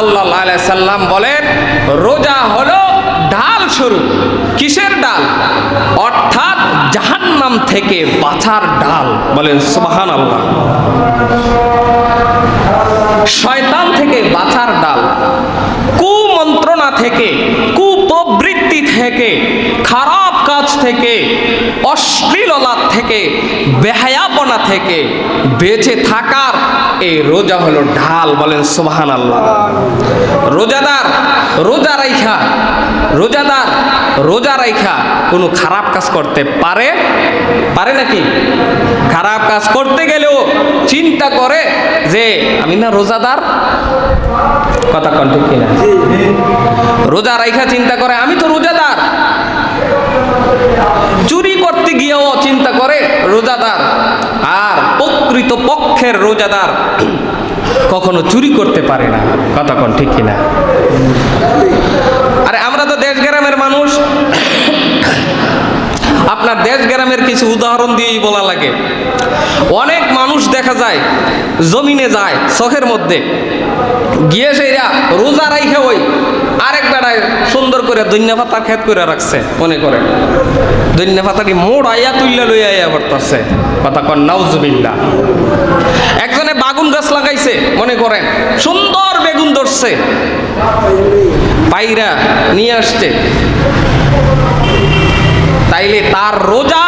সাল্লাল্লাহু আলাইহি সাল্লাম বলেন, রোজা হলো ঢাল স্বরূপ। কিসের ডাল? অর্থাৎ জাহান্নাম থেকে বাঁচার ডাল। বলেন সুবহানাল্লাহ। শয়তান থেকে বাঁচার ডাল, কুমন্ত্রণা থেকে, কুপ্রবৃত্তি থেকে, খারাপ কাজ থেকে, অশ্লীলতা থেকে, বেহায়াপনা থেকে বেঁচে থাকার এই রোজা হলো ঢাল। বলেন সুবহানাল্লাহ। রোজাদার রোজা রাইখা কোনো খারাপ কাজ করতে পারে নাকি? খারাপ কাজ করতে গেলেও চিন্তা করে যে আমি না রোজাদার, কথা কন ঠিক কিনা? রোজা রাইখা চিন্তা করে আমি তো রোজাদার। চুরি করতে গিয়েও চিন্তা করে রোজাদার। আর প্রকৃত পক্ষের রোজাদার কখনো চুরি করতে পারে না, কথা কন ঠিক কিনা? আরে আমরা তো দেশ গ্রামের মানুষ, আপনার দেশ গ্রামের কিছু উদাহরণ দিয়েই বলা লাগে। অনেক মানুষ দেখা যায় জমিনে যায়, চোখের মধ্যে গিয়ে সেইরা রোজা রাইখে ওই আরেক বেড়ায় সুন্দর করে ধনিয়া পাতার ক্ষেত করে রাখছে, মনে করে ধনিয়া পাতাটি মোড় আইয়া তুইলা লইয়া আইয়া করতেছে, কথা কন নাউজুবিল্লাহ। একজনে বাগুন গাছ লাগাইছে, মনে করেন সুন্দর বেগুন ধরছে, পাইরা নিয়ে আসছে, তাইলে তার রোজা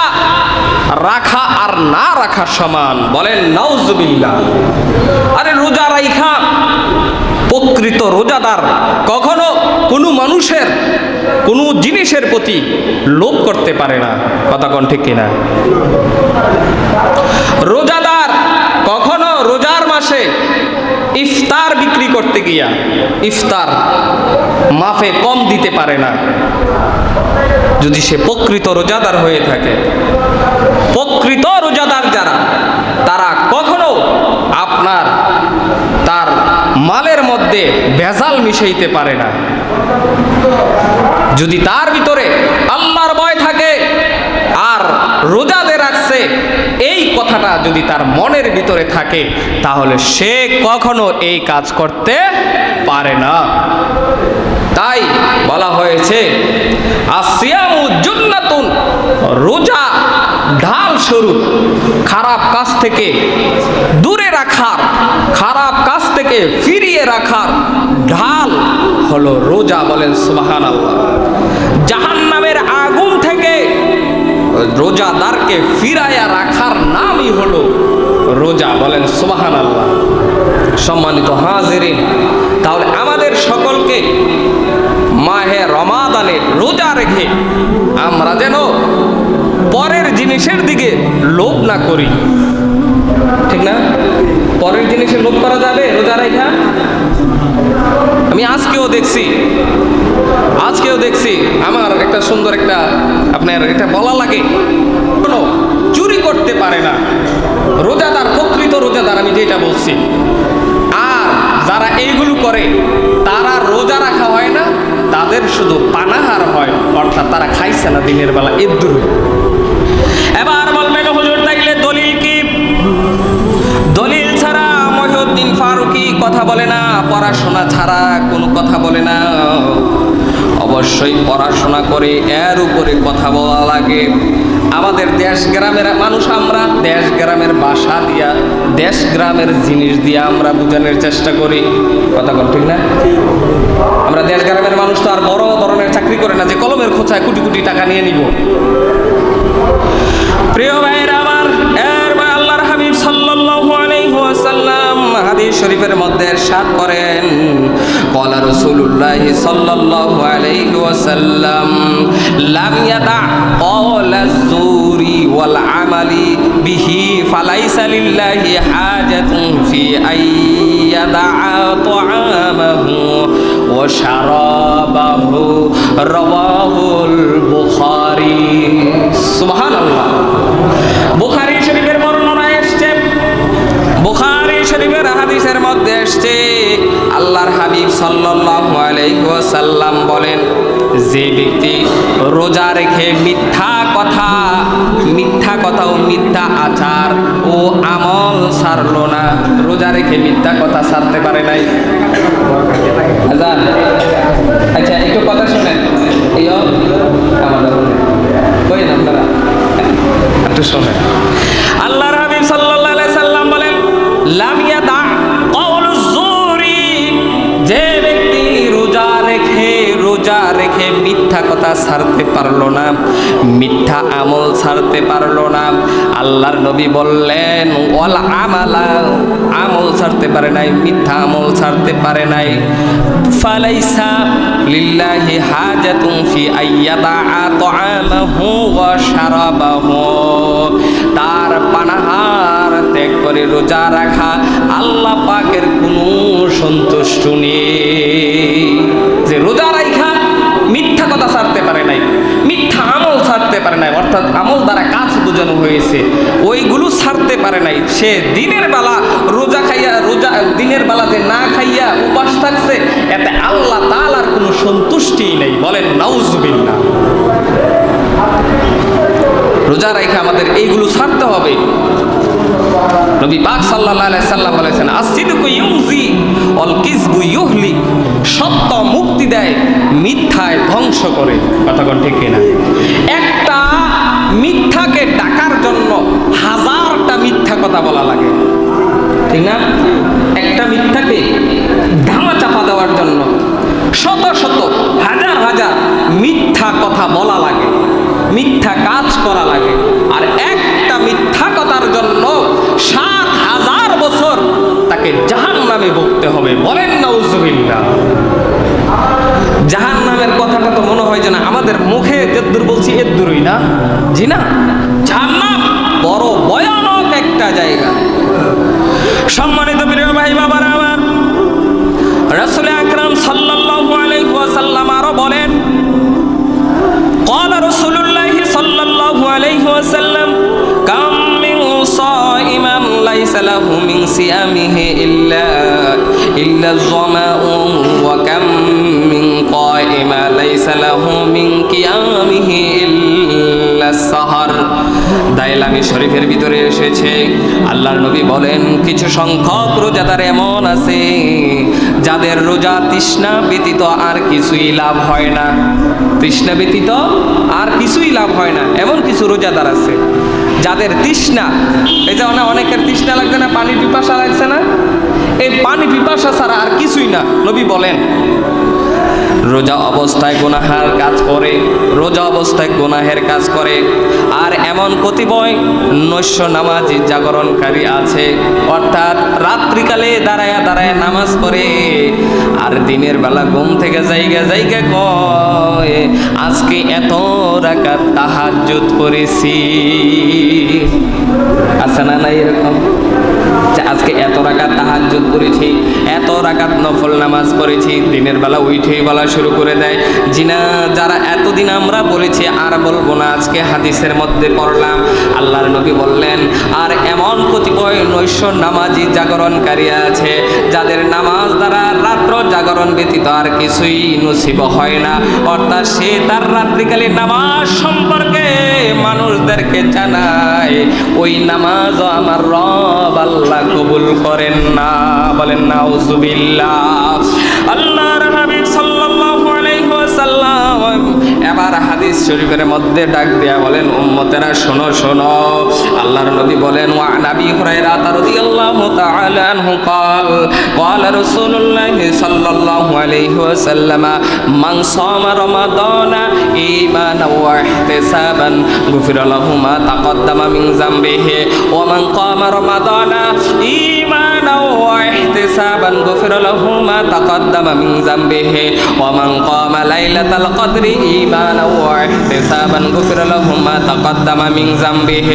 রাখা আর না রাখা সমান। বলেন নাউজুবিল্লাহ। আরে রোজা রাইখা প্রকৃত রোজাদার কখনো কোনো মানুষের কোনো জিনিসের প্রতি লোভ করতে পারে না, কথা কোন ঠিক কিনা? রোজাদার কখনো রোজার মাসে ইফতার বিক্রি করতে গিয়া ইফতার মাফে কম দিতে পারে না, যদি সে প্রকৃত রোজাদার হয়ে থাকে। প্রকৃত রোজাদার যারা, তারা কখনো আপনার তার মালের মধ্যে ভেজাল মিশাইতে পারে না। যদি তার ভিতরে আল্লাহর ভয় থাকে আর রোজাদের রাখছে এই কথাটা যদি তার মনের ভিতরে থাকে, তাহলে সে কখনো এই কাজ করতে পারে না। তাই বলা হয়েছে আসিয়ামু জুন্নাতুন, রোজা ঢাল স্বরূপ। খারাপ কাজ থেকে দূরে রাখার, খারাপ কাজ থেকে ফিরিয়ে রাখার ঢাল হলো রোজা। বলেন সুবহানাল্লাহ। জাহান্নামের আগুন থেকে রোজাদারকে ফিরাইয়া রাখার নামই হলো রোজা। বলেন সুবহানাল্লাহ। সম্মানিত হাজিরিন, তাহলে আমাদের সকলকে মাহে রমাদানে রোজা রেখে আমরা যেন পরের জিনিসের দিকে লোভ না করি, ঠিক না? পরের জিনিসে লোভ করা যাবে রোজা রেখা? আমি আজকেও দেখছি আমার একটা সুন্দর একটা আপনার এটা বলা লাগে, কোনো চুরি করতে পারে না রোজাদার, প্রকৃত রোজাদার আমি যেটা বলছি। আর যারা এইগুলো করে তারা রোজা রাখা হয় না, তাদের শুধু পানাহার হয়, অর্থাৎ তারা খাইছে না দিনের বেলা, এর দূর। এবার বলবেন হুজুর তাইলে দলিল কি? দলিল ছাড়া মহিউদ্দিন ফারুকী কথা বলে না, পড়াশোনা ছাড়া কোনো কথা বলে না। অবশ্যই পড়াশোনা করে এর উপরে কথা বলা লাগে। আমাদের দেশ গ্রামের মানুষ, আমরা দেশ গ্রামের ভাষা দিয়া, দেশ গ্রামের জিনিস দিয়া আমরা বোঝানোর চেষ্টা করি, কথা বল ঠিক না? আমরা দেশ গ্রামের মানুষ তো আর বড় ধরনের চাকরি করে না যে কলমের খোঁচায় কোটি কোটি টাকা নিয়ে নিব। প্রিয় ভাইয়েরা আমার, আল্লাহর হাবিব সাল্লাল্লাহু আলাইহি ওয়াসাল্লাম হাদিস শরীফের মধ্যে ইরশাদ করেন, ক্বালা রাসূলুল্লাহি সাল্লাল্লাহু আলাইহি ওয়াসাল্লাম লাম ইয়াদা ক্বালা যুরি ওয়াল আমালি বিহি ফালাইসা লিল্লাহি হাজাতুন ফি আইয়াদা তাআমাহু ওয়া শারাবাহু, রাওয়াহুল বুখারী। সুবহানাল্লাহ। বুখারী শরীফের বর্ণনায় এসেছে, বুখারী শরীফের হাদিসের মধ্যে এসেছে, আল্লাহর হাবিব সাল্লাল্লাহু আলাইহি ওয়াসাল্লাম বলেন, যে ব্যক্তি রোজা রেখে মিথ্যা কথা ও মিথ্যা আচার ও আমল ছাড়লো না। রোজা রেখে মিথ্যা কথা ছাড়তে পারে নাই। আজান, আচ্ছা একটু কথা শোনেন, এই আমাদের কই না আপনারা একটু শোনেন। আল্লাহর হাবিব সাল্লাল্লাহু আলাইহি সাল্লাম বলেন, লাম ইয়াদা কাউলুজ জুরি, যে ব্যক্তি রোজা রেখে মিথ্যা কথা ছাড়তে পারলো না, মিথ্যা আমল ছাড়তে পারলো না, আল্লাহর নবী বললেন ওয়াল আমালা, আমল ছাড়তে পারে নাই, মিথ্যা আমল ছাড়তে পারে নাই, ফালাইসা লিল্লাহি হাজাতুন ফি আইয়াদা তাআমাহু ওয়া শারাবাহু, তার পানাহার ত্যাগ করে রোজা রাখা আল্লাহ পাকের কোনো সন্তুষ্ট নেই। যে রোজা রাখা মিথ্যা কথা ছাড়তে পারে নাই, মিথ্যা আমল ছাড়তে পারে নাই, অর্থাৎ আমল দ্বারা কাজ বোঝানো হয়েছে, ওইগুলো ছাড়তে পারে নাই, সে দিনের বেলা দিনের বেলাতে না খাইয়া উপাস থাকছে, এতে আল্লাহ তাআলার কোনো সন্তুষ্টিই নেই। বলেন নাউজুবিল্লাহ। রোজা রাখা আমাদের এইগুলো ছাড়তে হবে। নবী পাক সাল্লাল্লাহু আলাইহি সাল্লাম বলেছেন, আসিদকু ইউজি ওয়াল কিযবু ইউহলিক, সত্য মুক্তি দেয়, মিথ্যায় ধ্বংস করে। কথা কোন ঠিক কিনা? একটা মিথ্যাকে ঢাকার জন্য হাজারটা মিথ্যা কথা বলা লাগে, ঠিক না? একটা মিথ্যাকে ধামা চাপা দেওয়ার জন্য শত শত হাজার হাজার মিথ্যা কথা বলা লাগে, মিথ্যা কাজ করা লাগে। আর একটা মিথ্যা কথার জন্য ৭,০০০ বছর তাকে জাহান্নামে ভুগতে হবে। বলেন নাউজুবিল্লাহ। জাহান্নামের কথাটা তো মনে হয় যে না আমাদের মুখে যেদূর বলছি এদূরই না, জি না? জাহান্নাম বড় ভয়ানক একটা জায়গা। সম্মানিত প্রিয় ভাই বাবারা আমার, রাসূল আকরাম সাল্লাল্লাহু আলাইহি ওয়াসাল্লাম আরো বলেন, قال رسول الله صلى الله عليه وسلم كم من صائم ليس له من صيامه إلا الظمأ وكم من قائم ليس له من قيامه إلا السهر। দাইলামি শরীফের ভিতরে এসেছে, আল্লাহর নবী বলেন কিছু সংখ্যক রোজাদার এমন আছে যাদের রোজা তৃষ্ণা ব্যতীত আর কিছুই লাভ হয় না, তৃষ্ণা ব্যতীত আর কিছুই লাভ হয় না। এমন কিছু রোজাদার আছে যাদের তৃষ্ণা, এই যে অনেকের তৃষ্ণা লাগছে না, পানি পিপাসা লাগছে না, এই পানি পিপাসা ছাড়া আর কিছুই না। নবী বলেন রোজা অবস্থায় গুনাহের কাজ করে, রোজা অবস্থায় গুনাহের কাজ করে। আর এমন কতিপয় নৈশ নামাজি জাগরণকারী আছে, অর্থাৎ রাত্রিকালে দাঁড়ায়া দাঁড়ায়া নামাজ পড়ে, আর দিনের বেলা ঘুম থেকে জায়গা কয় আজকে এত রাকাত তাহাজ্জুদ করেছি। আছে না নাই এরকম? আজকে এত রাকাত তাহাজ্জুদ করেছি, এত রাকাত নফল নামাজ পড়েছি, দিনের বেলা উঠেই বলা শুরু করে দেয়। জিনা যারা এতদিন আমরা বলেছি আর বলবো না, আজকে হাদিসের মধ্যে পড়লাম আল্লাহর নবী বললেন আর এমন কতিপয় নৈশ নামাজি জাগরণকারী আছে যাদের নামাজ দ্বারা রাত্র জাগরণ ব্যতীত আর কিছুই নসিব হয় না, অর্থাৎ সে তার রাত্রিকালে নামাজ সম্পর্কে মানুষদেরকে জানায় ওই নামাজও আমার রব আল্লাহ কবুল করেন না। বলেন নাউজুবিল্লাহ। আল্লাহর হাবিব সাল্লাল্লাহু আলাইহি ওয়াসাল্লাম এবার হাদিস শরীফের মধ্যে ডাক দেয়া বলেন উম্মতেরা শোনো শোনো। আল্লাহর নবী বলেন ওয়া নবী হুরায়রা রাদিয়াল্লাহু তাআলা আনহু قال قال رسول الله صلى الله عليه وسلم من صام رمضان إيمانا واحتسابا غفر له ما تقدم من ذنبه ومن قام رمضان إيمانا واحتسابا غفر له ما تقدم من ذنبه ومن قام ليلة القدر إيمانا واحتسابا غفر له ما تقدم من ذنبه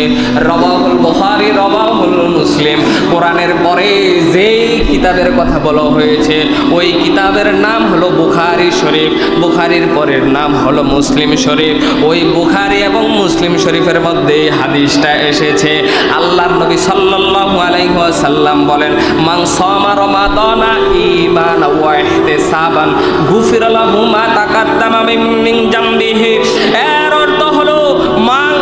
رواه البخاري رواه مسلم। কোরআনের পরে যেই কিতাবের কথা বলা হয়েছে ওই কিতাবের নাম হলো বুখারী শরীফ, বুখারীর পরের নাম হলো মুসলিম শরীফ। ওই বুখারী এবং মুসলিম শরীফের মধ্যে হাদিসটা এসেছে। আল্লাহর নবী সাল্লাল্লাহু আলাইহি ওয়াসাল্লাম বলেন মান সামা রমাদানা ঈমানান ওয়া ইহতিসাবান গুফিরা লাহু মা তাকাদ্দামা মিন জামবিহি। এর অর্থ হলো মান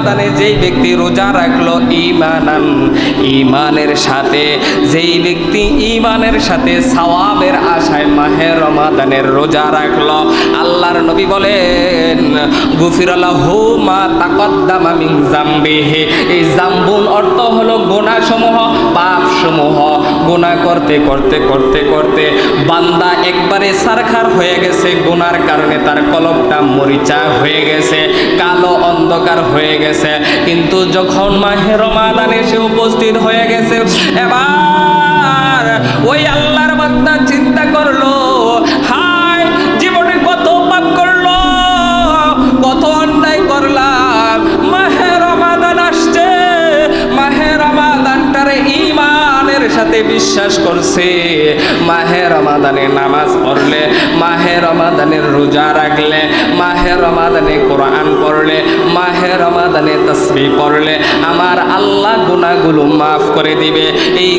রমাদানে যেই ব্যক্তি রোজা রাখলো ঈমানান, ঈমানের সাথে, যেই ব্যক্তি ঈমানের সাথে সওয়াবের আশায় মাহে রমাদানের রোজা রাখলো, আল্লাহর নবী বলেন গুফিরা লাহু মা তাকদ্দামা মিন যামবিহি। এই জাম্বুন অর্থ হলো গুনাহসমূহ, পাপসমূহ। গুনাহ করতে করতে করতে করতে বান্দা একবারে সারখার হয়ে গেছে, গুনার কারণে তার কলবটা মরিচা হয়ে গেছে, কালো অন্ধকার হয়ে গেছে। কিন্তু যখন মাহে রমাদান এসে উপস্থিত হয়ে গেছে, এবার ওই আল্লাহর বান্দা চিন্তা করলো, হায় জীবনে কত পাপ করলো, কত অন্যায় করলাম, মাহে রমাদান আসছে, মাহে রমাদানটারে ঈমানের সাথে বিশ্বাস করছে, মাহে রমাদানে নামাজ পড়লে, মাহে রমাদানের রোজা রাখলে, মাহে রমাদানে কোরআন পড়লে, মাহে রমাদানে তাসবিহ পড়লে আমার আল্লাহ গুনাহগুলো মাফ করে দিবে। এই